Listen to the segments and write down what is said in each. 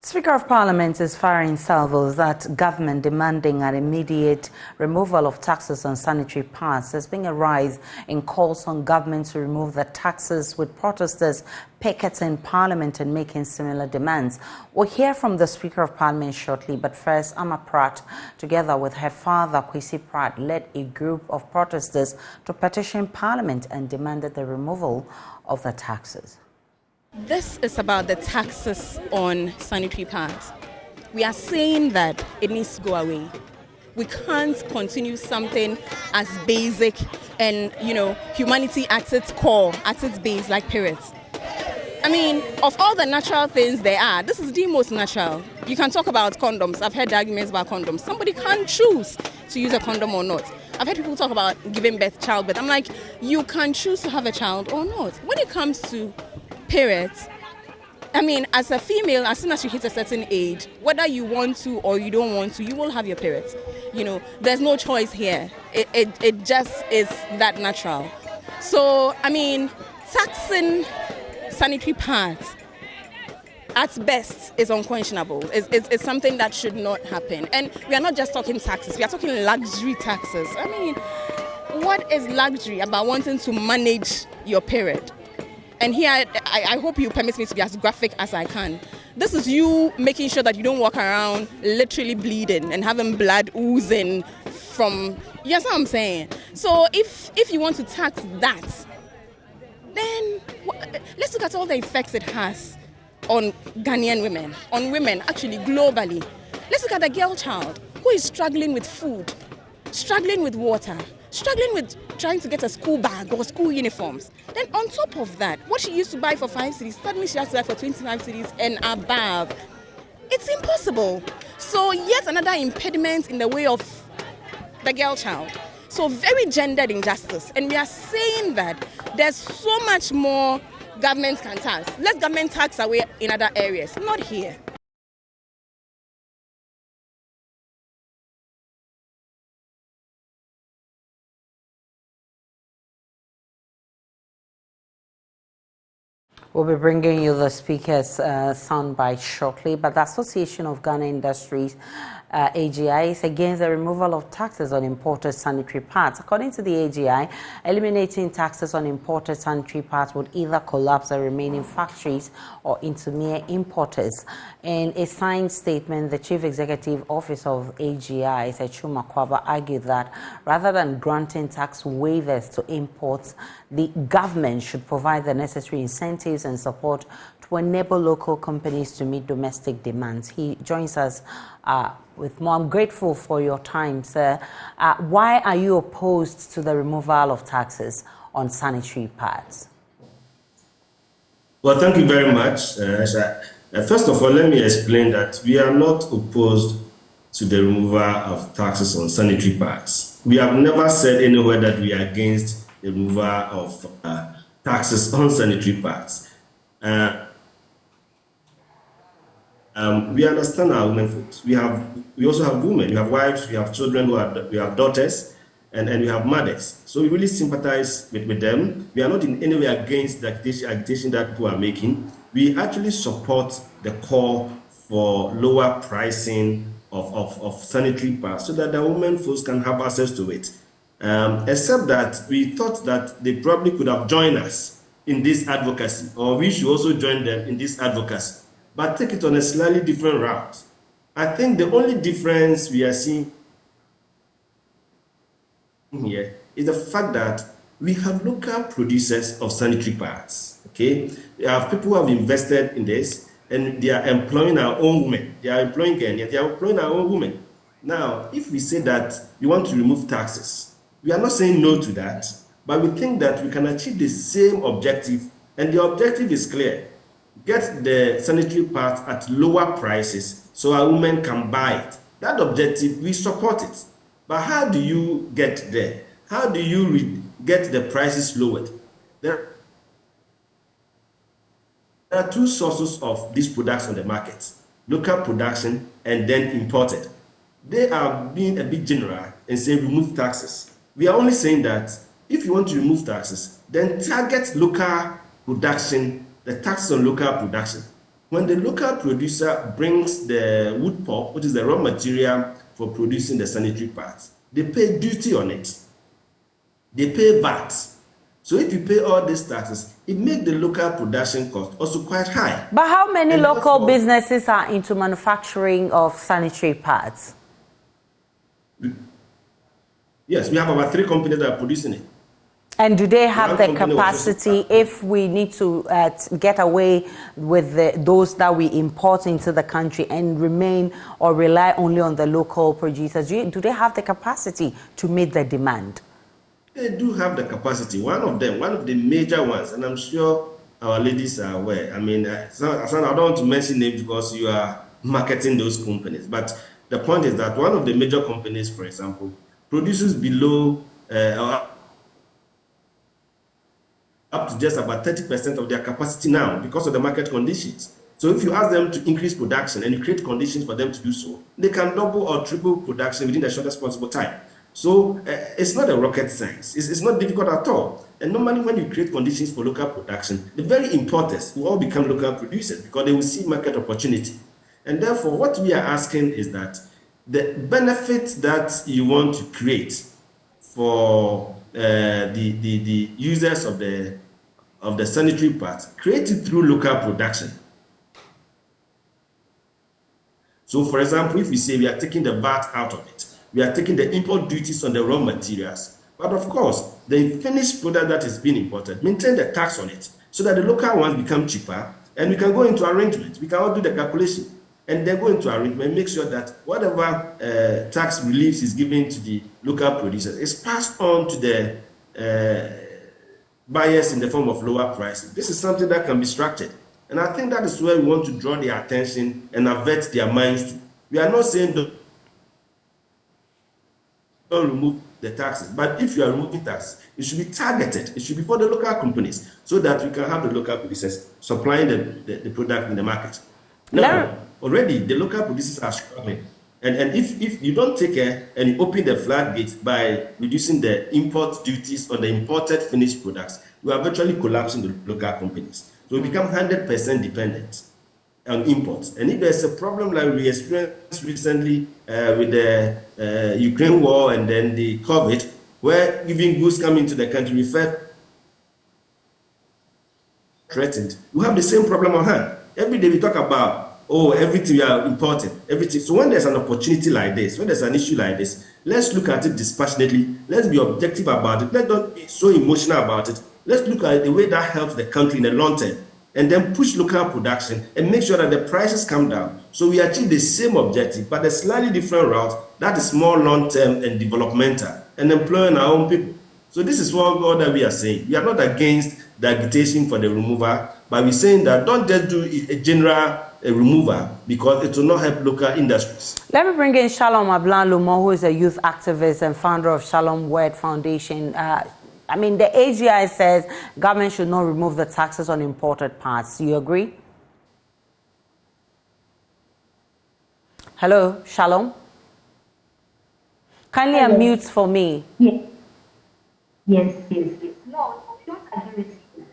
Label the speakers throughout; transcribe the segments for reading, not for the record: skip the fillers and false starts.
Speaker 1: Speaker of Parliament is firing salvos at government demanding an immediate removal of taxes on sanitary pads. There's been a rise in calls on government to remove the taxes, with protesters picketing Parliament and making similar demands. We'll hear from the Speaker of Parliament shortly, but first, Amma Pratt, together with her father, Kwesi Pratt, led a group of protesters to petition Parliament and demanded the removal of the taxes.
Speaker 2: This is about the taxes on sanitary pads. We are saying that it needs to go away. We can't continue something as basic and, humanity at its core, at its base, like periods. I mean, of all the natural things there are, this is the most natural. You can talk about condoms. I've heard arguments about condoms. Somebody can't choose to use a condom or not. I've heard people talk about giving birth, childbirth. I'm like, you can choose to have a child or not. When it comes to periods, I mean, as a female, as soon as you hit a certain age, whether you want to or you don't want to, you will have your periods. There's no choice here. It just is that natural. So, I mean, taxing sanitary pads at best is unquestionable. It's something that should not happen. And we are not just talking taxes, we are talking luxury taxes. I mean, what is luxury about wanting to manage your period? And here, I hope you permit me to be as graphic as I can. This is you making sure that you don't walk around literally bleeding and having blood oozing from, you understand what I'm saying? So if you want to tax that, then let's look at all the effects it has on Ghanaian women, on women actually globally. Let's look at the girl child who is struggling with food, struggling with water, struggling with trying to get a school bag or school uniforms. Then on top of that, what she used to buy for 5 cedis, suddenly she has to buy for 25 cedis and above. It's impossible. So yet another impediment in the way of the girl child. So very gendered injustice. And we are saying that there's so much more government can tax. Let government tax away in other areas, not here.
Speaker 1: We'll be bringing you the Speaker's soundbite shortly, but the Association of Ghana Industries, AGI, is against the removal of taxes on imported sanitary pads. According to the AGI, eliminating taxes on imported sanitary pads would either collapse the remaining factories or into mere importers. In a signed statement, the Chief Executive Officer of AGI, Sechuma Kwaba, argued that rather than granting tax waivers to imports, the government should provide the necessary incentives and support to enable local companies to meet domestic demands. He joins us with more. I'm grateful for your time, sir. Why are you opposed to the removal of taxes on sanitary pads?
Speaker 3: Well, thank you very much. First of all, let me explain that we are not opposed to the removal of taxes on sanitary pads. We have never said anywhere that we are against the removal of taxes on sanitary pads. We understand our women folks. We also have women. We have wives. We have children. We have daughters, and we have mothers. So we really sympathize with them. We are not in any way against the agitation that people are making. We actually support the call for lower pricing of sanitary pads so that the women folks can have access to it. Except that we thought that they probably could have joined us in this advocacy, or we should also join them in this advocacy, but take it on a slightly different route. I think the only difference we are seeing here is the fact that we have local producers of sanitary pads. Okay, we have people who have invested in this, and they are employing our own women. They are employing Ghanaians. They are employing our own women. Now, if we say that we want to remove taxes, we are not saying no to that, but we think that we can achieve the same objective, and the objective is clear. Get the sanitary pads at lower prices so our women can buy it. That objective, we support it. But how do you get there? How do you get the prices lowered? There are two sources of these products on the market: local production and then imported. They are being a bit general and saying remove taxes. We are only saying that if you want to remove taxes, then target local production, the tax on local production. When the local producer brings the wood pulp, which is the raw material for producing the sanitary pads, they pay duty on it. They pay VAT. So if you pay all these taxes, it makes the local production cost also quite high.
Speaker 1: But how many local businesses are into manufacturing of sanitary pads?
Speaker 3: Yes, we have about 3 companies that are producing it.
Speaker 1: And do they have the capacity, if we need to get away with those that we import into the country and remain or rely only on the local producers, do they have the capacity to meet the demand?
Speaker 3: They do have the capacity. One of the major ones, and I'm sure our ladies are aware. I mean, I don't want to mention names because you are marketing those companies. But the point is that one of the major companies, for example, produces below up to just about 30% of their capacity now because of the market conditions. So if you ask them to increase production and you create conditions for them to do so, they can double or triple production within the shortest possible time. So it's not a rocket science. It's not difficult at all. And normally when you create conditions for local production, the very importers will all become local producers because they will see market opportunity. And therefore, what we are asking is that the benefits that you want to create for the users of the sanitary pads, create it through local production. So, for example, if we say we are taking the VAT out of it, we are taking the import duties on the raw materials, but of course, the finished product that is being imported, maintain the tax on it so that the local ones become cheaper, and we can go into arrangement. We can all do the calculation and then go into arrangement and make sure that whatever tax reliefs is given to the local producers is passed on to the buyers in the form of lower prices. This is something that can be structured. And I think that is where we want to draw their attention and avert their minds to. We are not saying don't remove the taxes, but if you are removing taxes, it should be targeted. It should be for the local companies so that we can have the local producers supplying the product in the market. Now, already the local producers are struggling. And if you don't take care and you open the floodgates by reducing the import duties on the imported finished products, you are virtually collapsing the local companies. So we become 100% dependent on imports. And if there's a problem like we experienced recently with the Ukraine war and then the COVID, where even goods come into the country, we felt threatened. We have the same problem on hand. Every day we talk about everything we are importing, everything. So when there's an opportunity like this, when there's an issue like this, let's look at it dispassionately. Let's be objective about it. Let's not be so emotional about it. Let's look at the way that helps the country in the long term, and then push local production and make sure that the prices come down. So we achieve the same objective, but a slightly different route that is more long-term and developmental and employing our own people. So this is all that we are saying. We are not against the agitation for the removal, but we're saying that don't just do a general removal because it will not help local industries.
Speaker 1: Let me bring in Shalom Ablan-Lumo, who is a youth activist and founder of Shalom Word Foundation. I mean, the AGI says government should not remove the taxes on imported parts. Do you agree? Hello, Shalom? Kindly unmute for me.
Speaker 4: Yes. Yes. No, I don't agree with you.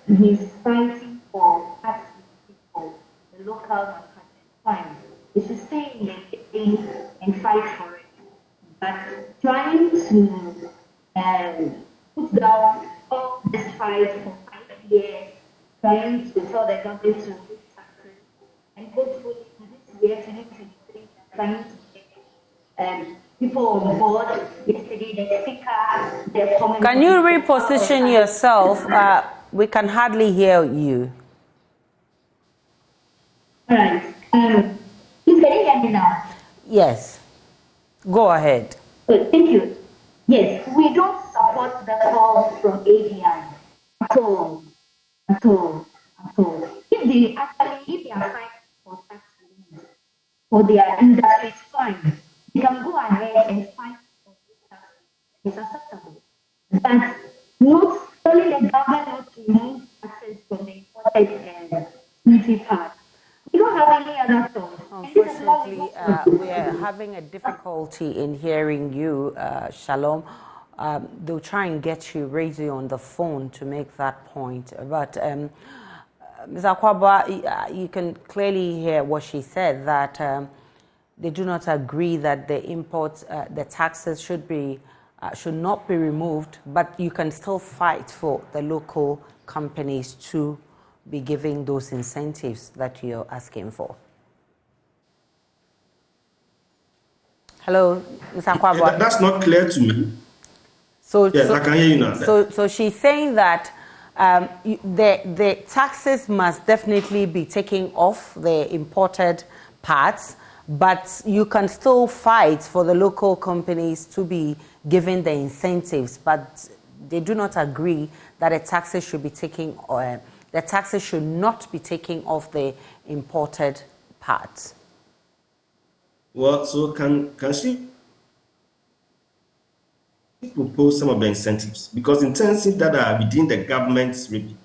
Speaker 4: If he's fighting for tax for the local manufacturing, fine. He should stay in the game and fight for it. But trying to put down all this fight for 5 years, trying to tell the government to do taxes, and hopefully this year, 2023, trying to get people on board. Yesterday, the speaker, the comment.
Speaker 1: Can you reposition yourself? We can hardly hear you.
Speaker 4: All right. Can you hear me now?
Speaker 1: Yes. Go ahead.
Speaker 4: Good, thank you. Yes, we don't support the call from AGI at all. If they are fighting for tax relief for their industry, it's fine. They can go ahead and fight for tax relief. It's acceptable. But not only the government not to remove taxes from the imported sanitary pads. We don't have any other choice.
Speaker 1: Unfortunately, we are having a difficulty in hearing you, Shalom. They'll try and get you radio on the phone to make that point. But Ms. Akwaba, you can clearly hear what she said, that they do not agree that the taxes should not be removed, but you can still fight for the local companies to be giving those incentives that you're asking for. Hello, Ms. Akwaba.
Speaker 3: That's not clear to me. Yes, I can hear you now.
Speaker 1: So she's saying that the taxes must definitely be taken off the imported parts, but you can still fight for the local companies to be given the incentives, but they do not agree that the taxes should be taken, the taxes should not be taken off the imported parts.
Speaker 3: Well, so can she propose some of the incentives? Because incentives that are within the government's remit,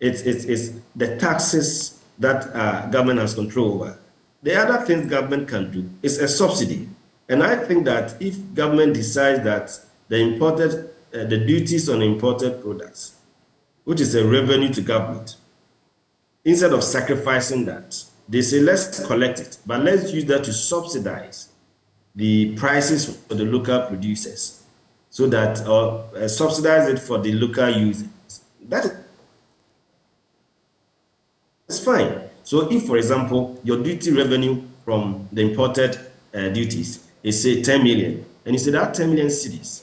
Speaker 3: it's the taxes that government has control over. The other things government can do is a subsidy. And I think that if government decides that the duties on imported products, which is a revenue to government, instead of sacrificing that, they say, let's collect it, but let's use that to subsidize the prices for the local producers, so that, or subsidize it for the local users. That is fine. So if, for example, your duty revenue from the imported duties is, say, 10 million, and you say that 10 million cedis,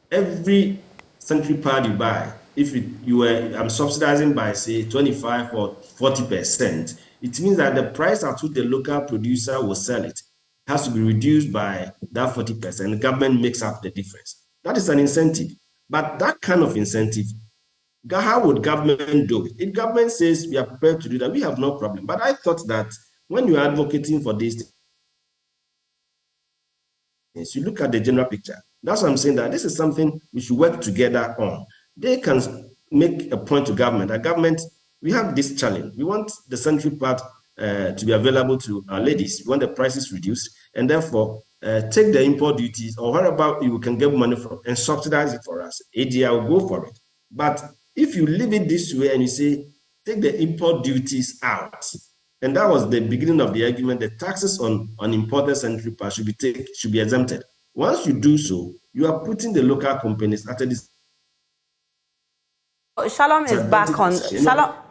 Speaker 3: every sanitary pad you buy, if you were subsidizing by, say, 25 or 40%, it means that the price at which the local producer will sell it has to be reduced by that 40%, and the government makes up the difference. That is an incentive. But that kind of incentive, how would government do it? If government says we are prepared to do that, we have no problem. But I thought that when you are advocating for this, you look at the general picture. That's why I'm saying that this is something we should work together on. They can make a point to government. That government, we have this challenge. We want the sanitary pad to be available to our ladies. We want the prices reduced, and therefore take the import duties or wherever you can get money from and subsidize it for us. AGI will go for it. But if you leave it this way and you say, take the import duties out, and that was the beginning of the argument, the taxes on imported sanitary pads should be exempted. Once you do so, you are putting the local companies at a disadvantage.
Speaker 1: Shalom is back on.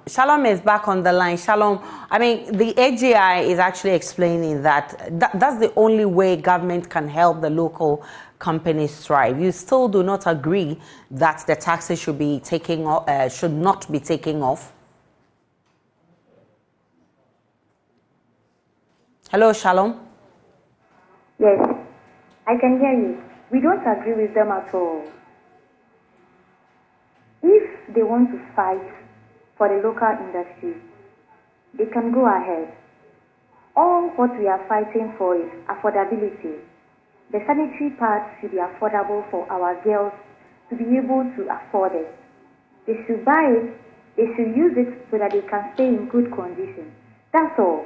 Speaker 1: Shalom is back on the line. Shalom, I mean, the AGI is actually explaining that that's the only way government can help the local companies thrive. You still do not agree that the taxes should not be taken off. Hello, Shalom.
Speaker 4: Yes, I can hear you. We don't agree with them at all. If they want to fight for the local industry, they can go ahead. All what we are fighting for is affordability. The sanitary pads should be affordable for our girls to be able to afford it. They should buy it, they should use it so that they can stay in good condition. That's all.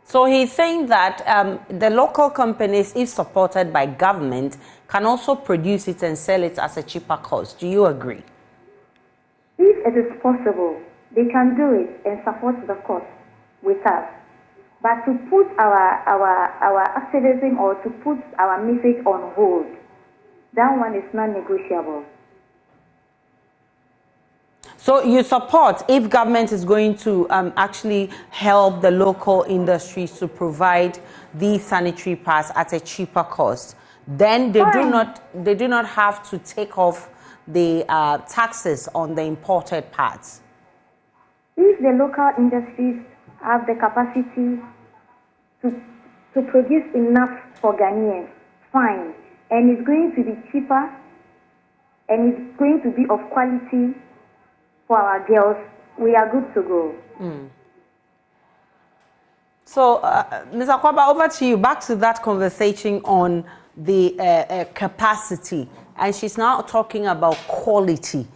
Speaker 1: So he's saying that the local companies, if supported by government, can also produce it and sell it at a cheaper cost. Do you agree?
Speaker 4: If it is possible, they can do it and support the cost with us. But to put our activism or to put our message on hold, that one is non-negotiable.
Speaker 1: So you support if government is going to actually help the local industries to provide these sanitary pads at a cheaper cost, then they do not have to take off the taxes on the imported pads.
Speaker 4: If the local industries have the capacity to produce enough for Ghanaians, fine. And it's going to be cheaper and it's going to be of quality for our girls, we are good to go.
Speaker 1: So, Ms. Akwaba, over to you. Back to that conversation on the capacity. And she's now talking about quality.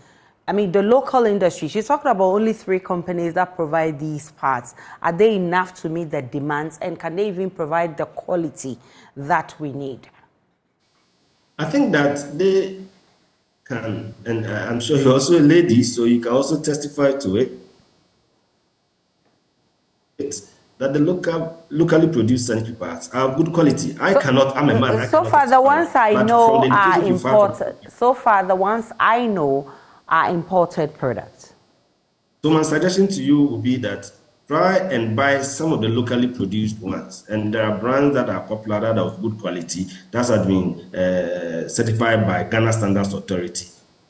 Speaker 1: I mean, the local industry, she's talking about only 3 companies that provide these parts. Are they enough to meet the demands, and can they even provide the quality that we need?
Speaker 3: I think that they can, and I'm sure you're also a lady, so you can also testify to it. that the locally produced sanitary pads are of good quality. I'm a man.
Speaker 1: So far, the ones I know are imported. So far, the ones I know are imported products.
Speaker 3: So my suggestion to you would be that try and buy some of the locally produced ones. And there are brands that are popular, that are of good quality, that have been certified by Ghana Standards Authority.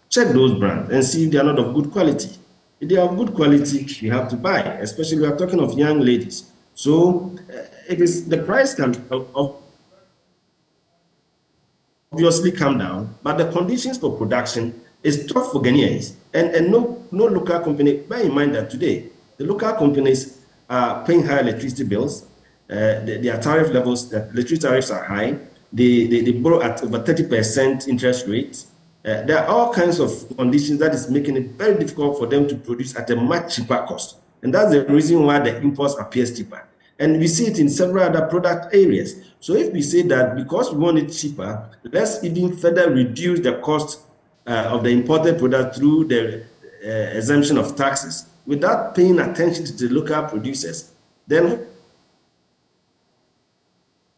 Speaker 3: Check those brands and see if they are not of good quality. If they are of good quality, you have to buy, especially we are talking of young ladies. So the price can obviously come down, but the conditions for production is tough for Ghanaians. And no local company, bear in mind that today, the local companies are paying high electricity bills. Their tariff levels, the electricity tariffs are high. They borrow at over 30% interest rates. There are all kinds of conditions that is making it very difficult for them to produce at a much cheaper cost. And that's the reason why the imports appears cheaper. And we see it in several other product areas. So if we say that because we want it cheaper, let's even further reduce the cost of the imported product through the exemption of taxes without paying attention to the local producers, then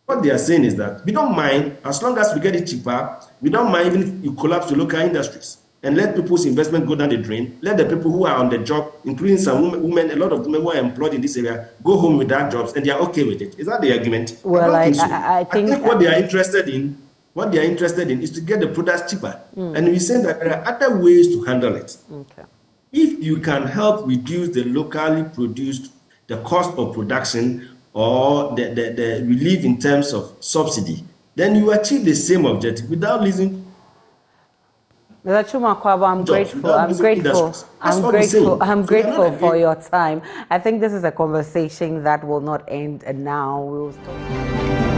Speaker 3: what they are saying is that we don't mind, as long as we get it cheaper, we don't mind even if you collapse the local industries and let people's investment go down the drain. Let the people who are on the job, including some women, a lot of women who are employed in this area, go home with their jobs and they are okay with it. Is that the argument?
Speaker 1: Well, I think
Speaker 3: what they are interested in is to get the products cheaper. And we say that there are other ways to handle it.
Speaker 1: Okay.
Speaker 3: If you can help reduce the locally produced, the cost of production, or the relief in terms of subsidy, then you achieve the same objective without losing.
Speaker 1: Mr. Chumakwabo, I'm grateful for your time. I think this is a conversation that will not end now. We will stop.